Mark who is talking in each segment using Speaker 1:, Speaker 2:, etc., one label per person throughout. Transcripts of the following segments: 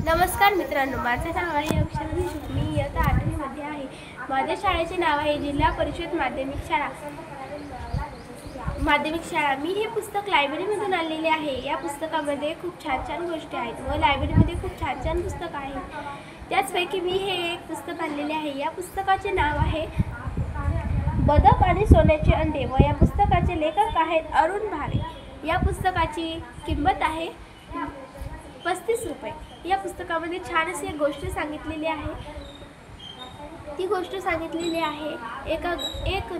Speaker 1: नमस्कार मित्रांनो, माझे नाव आहे अक्षर शुक्ल. मी इयत्ता 8वी मध्ये आहे. माझ्या शाळेचे नाव आहे जिल्हा परिषद माध्यमिक शाळा. मी हे पुस्तक लायब्ररीमधून आणलेले आहे. या पुस्तकामध्ये खूप छान गोष्टी आहेत व लायब्ररीमध्ये खूप छान पुस्तक आहेत. त्याचपैकी मी हे एक पुस्तक आणलेले आहे. या पुस्तकाचे नाव आहे बदक आणि सोन्याचे अंडे व या पुस्तकाचे लेखक आहेत अरुण भावे. या पुस्तकाची किंमत आहे 35 रुपये. या पुस्तकामध्ये छान अशी एक गोष्ट सांगितलेली आहे. ती गोष्ट सांगितलेली आहे एक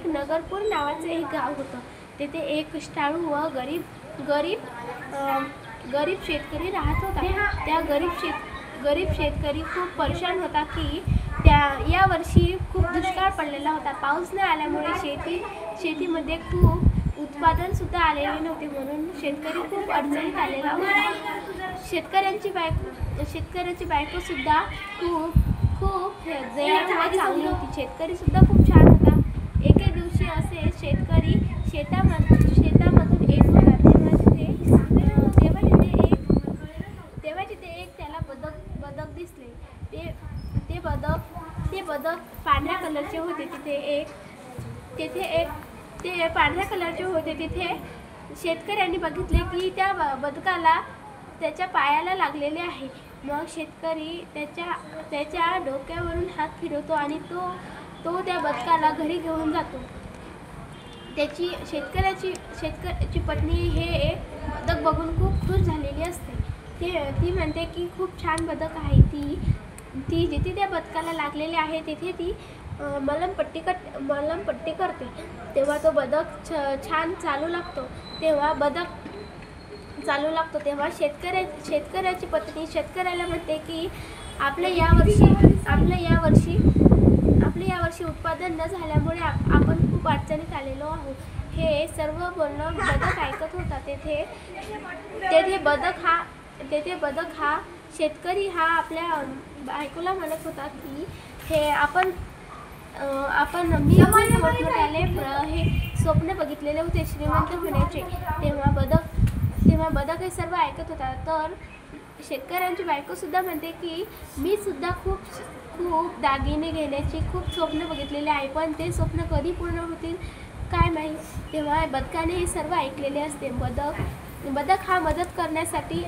Speaker 1: नगरपूर नावाचे एक गाव होतं. तेथे एक कष्टाळू व गरीब शेतकरी राहत होता. त्या गरीब शेतकरी खूप परेशान होता की या वर्षी खूप दुष्काळ पडलेला होता. पाऊस न आल्यामुळे शेतीमध्ये खूप उत्पादन सुद्धा आलेले नव्हते. म्हणून शेतकरी खूप अडचणीत आलेला होता. शेतकऱ्याची बायको सुद्धा खूप दयाळू व चांगली होती. शेतकरी सुद्धा खूप छान होता. एके दिवशी असे शेतकरी शेतामधून येत होता. तेव्हा तिथे एक त्याला बदक दिसले. ते बदक पांढऱ्या कलरचे होते. ते पांढऱ्या कलरचे होते. तिथे शेतकऱ्यांनी बघितले की त्या बदकाला त्याच्या पायाला लागलेले आहे. मग शेतकरी त्याच्या डोक्यावरून हात फिरवतो आणि तो त्या बदकाला घरी घेऊन जातो. शेतकऱ्याची पत्नी हे बदक बघून खूप खुश झालेली असते. ती म्हणते की खूप छान बदक आहे. ती जिथे त्या बदकाला लागलेले आहे तिथे ती मलमपट्टी करते. तेव्हा तो बदक छान चालू लागतो. तेव्हा शेतकऱ्याची पत्नी शेतकऱ्याला म्हणते की आपल्या यावर्षी उत्पादन न झाल्यामुळे आपण खूप अडचणीत आलेलो आहोत. हे सर्व बोलणं बदक ऐकत होता. तेथे बदक हा शेतकरी हा आपल्या बायकोला म्हणत होता की मी मोठमोठ्याले हे स्वप्न बघितलेले होते श्रीमंत होण्याचे. तेव्हा बदक हे सर्व ऐकत होता. तर शेतकऱ्यांची बायको सुद्धा म्हणते की मी सुद्धा खूप दागिने घेण्याची खूप स्वप्न बघितलेले आहे, पण ते स्वप्न कधी पूर्ण होतील काय माहीत. तेव्हा बदकाने हे सर्व ऐकलेले असते. बदक हा मदत करण्यासाठी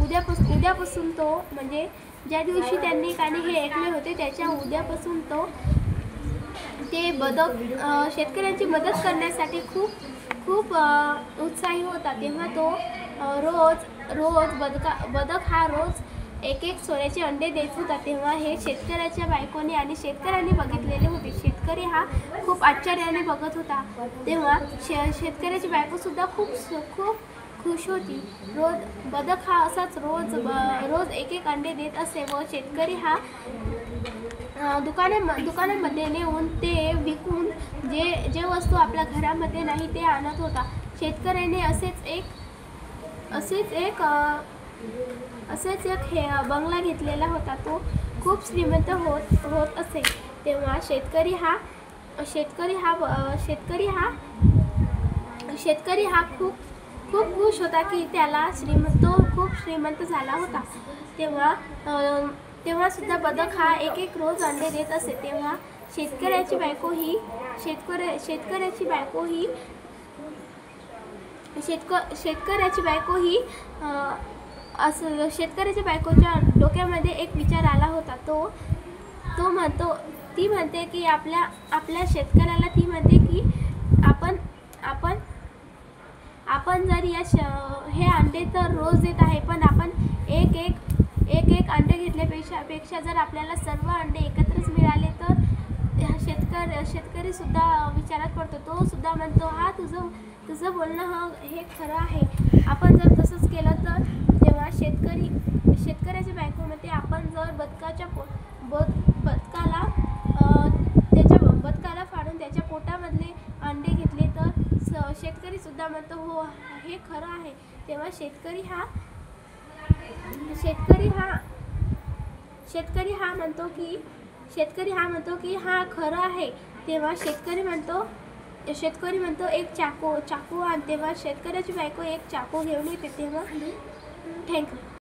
Speaker 1: उद्यापासून तो म्हणजे ज्या दिवशी त्यांनी हे ऐकले होते त्याच्या उद्यापासून ते बदक शेतकऱ्यांची मदत करण्यासाठी खूप उत्साही होता. तेव्हा तो रोज बदक हा रोज एक सोन्याचे अंडे देत होता. तेव्हा हे शेतकऱ्याच्या बायकोने आणि शेतकऱ्यांनी बघितलेले होते. शेतकरी हा खूप आश्चर्याने बघत होता. तेव्हा शेतकऱ्याची बायको सुद्धा खूप खुश होती. बदक हा असाच रोज एक अंडे देत असे व शेतकरी हा दुकानामध्ये नेऊन ते विकून जे वस्तू आपल्या घरामध्ये नाही ते आणत होता. शेतकऱ्याने असेच एक बंगला घेतलेला होता. तो खूप श्रीमंत होत असे. तेव्हा शेतकरी हा खूप खुश होता की तो खूप श्रीमंत झाला होता. तेव्हा सुद्धा बदक हा एक रोज अंडे देत असे. तेव्हा शेतकऱ्याची बायकोच्या डोक्यामध्ये एक विचार आला होता. ती म्हणते की आपल्या शेतकऱ्याला ती म्हणते की आपण जर हे अंडे तर रोज देत आहे, पण आपण एक अंडे घेतल्यापेक्षा जर आपल्याला सर्व अंडे एकत्रच मिळाले तर शेतकरी सुद्धा विचारात पडतो. तो सुद्धा म्हणतो हा तुझं बोलणं हे खरं आहे. आपण जर तसंच केलं तर. तेव्हा शेतकऱ्याची बायको म्हणते आपण जर बदकाला फाडून त्याच्या पोटामधले अंडे घेतले तर शेतकरी सुद्धा म्हणतो हो हे खरं आहे. तेव्हा शेतकरी हा म्हणतो की हा खरं आहे. तेव्हा शेतकरी म्हणतो शेतकरी म्हणतो एक चाकू आण, तेव्हा शेतकऱ्याची बायको एक चाकू घेऊन येते. तेव्हा थँक्यू.